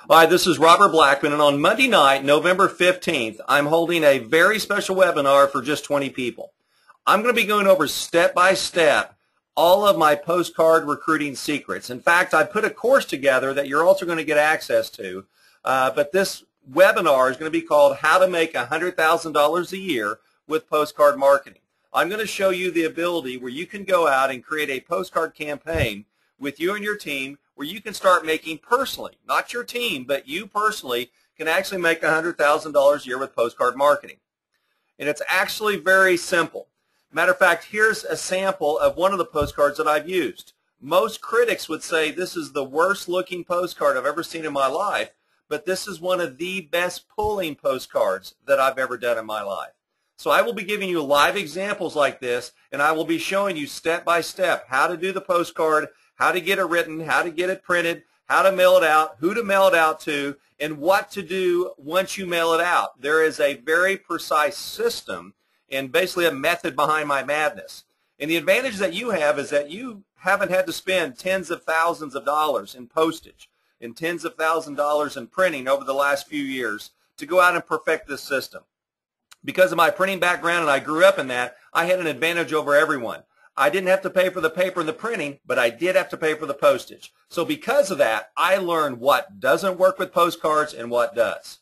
Hi, this is Robert Blackman, and on Monday night, November 15th, I'm holding a very special webinar for just 20 people. I'm going to be going over step by step all of my postcard recruiting secrets. In fact, I put a course together that you're also going to get access to, but this webinar is going to be called How to Make $100,000 a Year with Postcard Marketing. I'm going to show you the ability where you can go out and create a postcard campaign with you and your team where you can start making personally, not your team, but you personally can actually make $100,000 a year with postcard marketing. And it's actually very simple. Matter of fact, here's a sample of one of the postcards that I've used. Most critics would say this is the worst looking postcard I've ever seen in my life, but this is one of the best pulling postcards that I've ever done in my life. So I will be giving you live examples like this, and I will be showing you step by step how to do the postcard, how to get it written, how to get it printed, how to mail it out, who to mail it out to, and what to do once you mail it out. There is a very precise system and basically a method behind my madness. And the advantage that you have is that you haven't had to spend tens of thousands of dollars in postage and tens of thousands of dollars in printing over the last few years to go out and perfect this system. Because of my printing background and I grew up in that, I had an advantage over everyone. I didn't have to pay for the paper and the printing, but I did have to pay for the postage. So because of that, I learned what doesn't work with postcards and what does.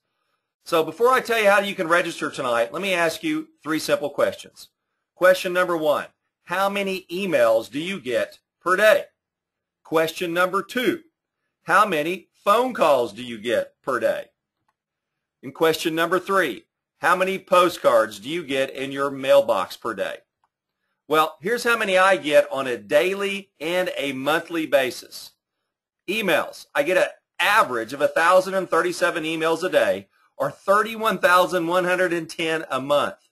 So before I tell you how you can register tonight, let me ask you 3 simple questions. Question number 1, how many emails do you get per day? Question number 2, how many phone calls do you get per day? And question number 3, how many postcards do you get in your mailbox per day? Well, here's how many I get on a daily and a monthly basis. Emails. I get an average of 1,037 emails a day, or 31,110 a month.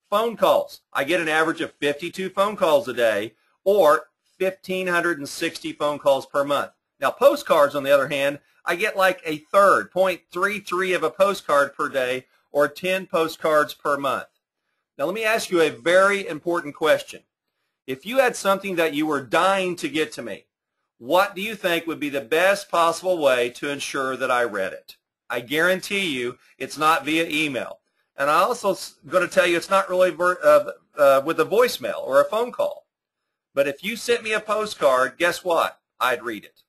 Phone calls. I get an average of 52 phone calls a day, or 1,560 phone calls per month. Now, postcards, on the other hand, I get like a third, 0.33 of a postcard per day, or 10 postcards per month. Now let me ask you a very important question. If you had something that you were dying to get to me, what do you think would be the best possible way to ensure that I read it? I guarantee you it's not via email. And I also going to tell you it's not really with a voicemail or a phone call. But if you sent me a postcard, guess what? I'd read it.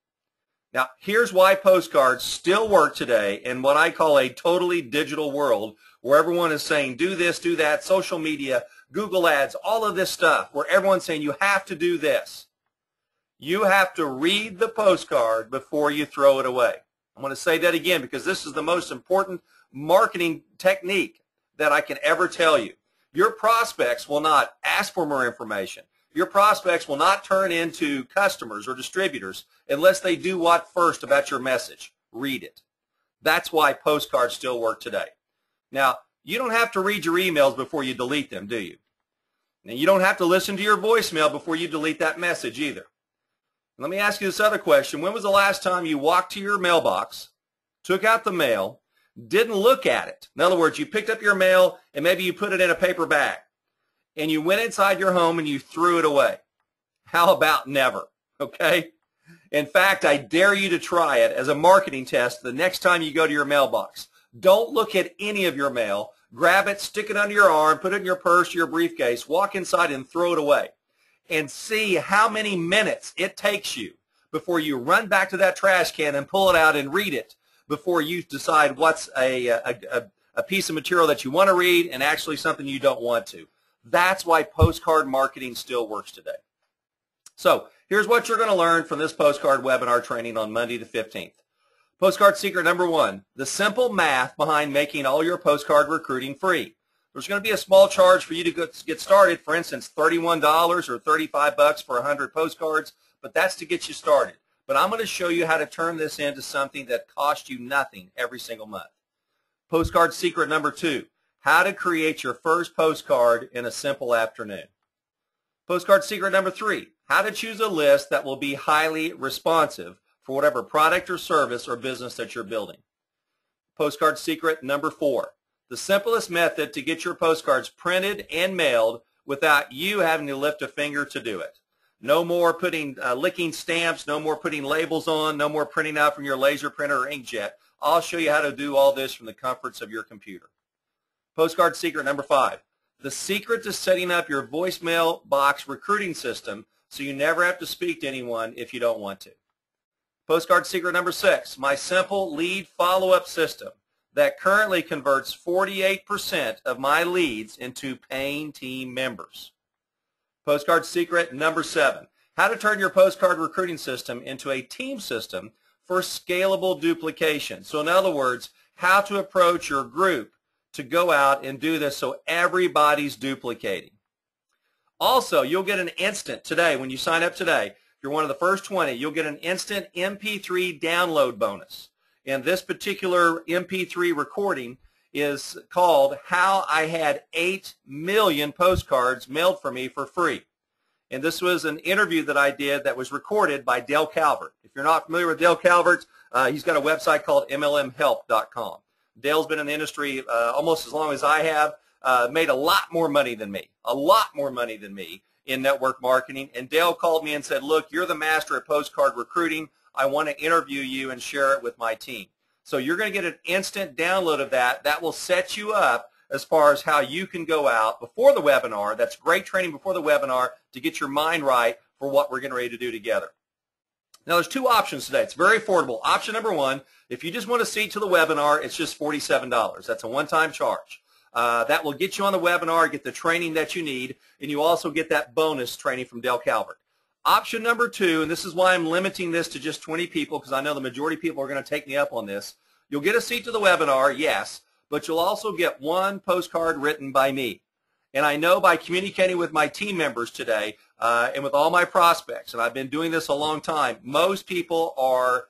Now, here's why postcards still work today in what I call a totally digital world where everyone is saying do this, do that, social media, Google ads, all of this stuff where everyone's saying you have to do this. You have to read the postcard before you throw it away. I'm going to say that again because this is the most important marketing technique that I can ever tell you. Your prospects will not ask for more information. Your prospects will not turn into customers or distributors unless they do what first about your message? Read it. That's why postcards still work today. Now, you don't have to read your emails before you delete them, do you? And you don't have to listen to your voicemail before you delete that message either. Let me ask you this other question. When was the last time you walked to your mailbox, took out the mail, didn't look at it? In other words, you picked up your mail and maybe you put it in a paper bag. And you went inside your home and you threw it away. How about never? Okay? In fact, I dare you to try it as a marketing test the next time you go to your mailbox. Don't look at any of your mail. Grab it, stick it under your arm, put it in your purse, your briefcase, walk inside and throw it away. And see how many minutes it takes you before you run back to that trash can and pull it out and read it before you decide what's a piece of material that you want to read and actually something you don't want to. That's why postcard marketing still works today. So here's what you're going to learn from this postcard webinar training on Monday the 15th. Postcard secret number 1, the simple math behind making all your postcard recruiting free. There's going to be a small charge for you to get started, for instance, $31 or $35 for 100 postcards, but that's to get you started. But I'm going to show you how to turn this into something that costs you nothing every single month. Postcard secret number 2. How to create your first postcard in a simple afternoon. Postcard secret number 3, how to choose a list that will be highly responsive for whatever product or service or business that you're building. Postcard secret number 4, the simplest method to get your postcards printed and mailed without you having to lift a finger to do it. No more putting licking stamps, no more putting labels on, no more printing out from your laser printer or inkjet. I'll show you how to do all this from the comforts of your computer. Postcard secret number 5. The secret to setting up your voicemail box recruiting system so you never have to speak to anyone if you don't want to. Postcard secret number 6. My simple lead follow-up system that currently converts 48% of my leads into paying team members. Postcard secret number 7. How to turn your postcard recruiting system into a team system for scalable duplication. So in other words, how to approach your group to go out and do this so everybody's duplicating. Also, you'll get an instant today, when you sign up today, if you're one of the first 20, you'll get an instant MP3 download bonus. And this particular MP3 recording is called How I Had 8 Million Postcards Mailed for Me for Free. And this was an interview that I did that was recorded by Dale Calvert. If you're not familiar with Dale Calvert, he's got a website called MLMhelp.com. Dale's been in the industry almost as long as I have, made a lot more money than me, in network marketing. And Dale called me and said, look, you're the master at postcard recruiting. I want to interview you and share it with my team. So you're going to get an instant download of that. That will set you up as far as how you can go out before the webinar. That's great training before the webinar to get your mind right for what we're getting ready to do together. Now, there's 2 options today. It's very affordable. Option number 1, if you just want a seat to the webinar, it's just $47. That's a one-time charge. That will get you on the webinar, get the training that you need, and you also get that bonus training from Dale Calvert. Option number 2, and this is why I'm limiting this to just 20 people, because I know the majority of people are going to take me up on this. You'll get a seat to the webinar, yes, but you'll also get 1 postcard written by me. And I know by communicating with my team members today and with all my prospects, and I've been doing this a long time, most people are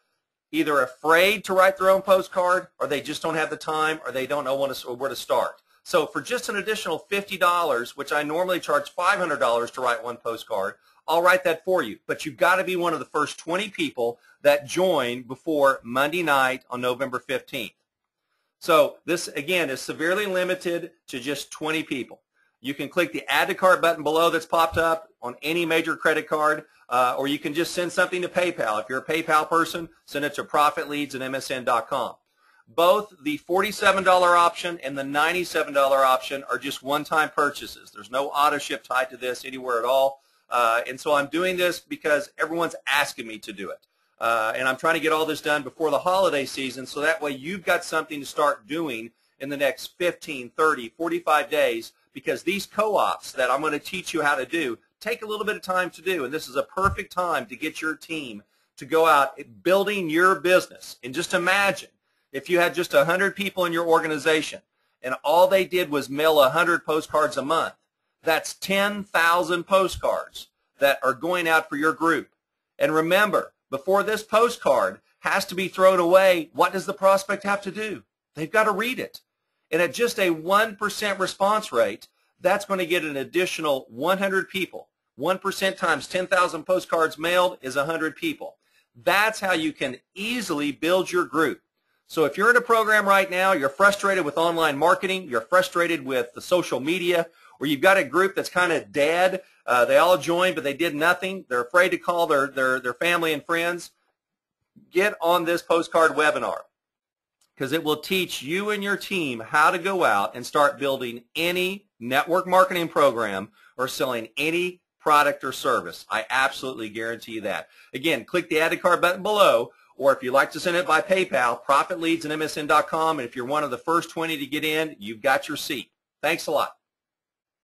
either afraid to write their own postcard, or they just don't have the time, or they don't know where to start. So for just an additional $50, which I normally charge $500 to write 1 postcard, I'll write that for you. But you've got to be one of the first 20 people that join before Monday night on November 15th. So this, again, is severely limited to just 20 people. You can click the Add to Cart button below that's popped up on any major credit card, or you can just send something to PayPal. If you're a PayPal person, send it to profitleads@msn.com. Both the $47 option and the $97 option are just one-time purchases. There's no auto ship tied to this anywhere at all. And so I'm doing this because everyone's asking me to do it. And I'm trying to get all this done before the holiday season, so that way you've got something to start doing in the next 15, 30, 45 days, because these co-ops that I'm going to teach you how to do take a little bit of time to do. And this is a perfect time to get your team to go out building your business. And just imagine if you had just 100 people in your organization and all they did was mail 100 postcards a month. That's 10,000 postcards that are going out for your group. And remember, before this postcard has to be thrown away, what does the prospect have to do? They've got to read it. And at just a 1% response rate, that's going to get an additional 100 people. 1% times 10,000 postcards mailed is 100 people. That's how you can easily build your group. So if you're in a program right now, you're frustrated with online marketing, you're frustrated with the social media, or you've got a group that's kind of dead, they all joined but they did nothing, they're afraid to call their family and friends, get on this postcard webinar, because it will teach you and your team how to go out and start building any network marketing program or selling any product or service. I absolutely guarantee you that. Again, click the Add to Cart button below, or if you'd like to send it by PayPal, profitleads@msn.com, and if you're one of the first 20 to get in, you've got your seat. Thanks a lot.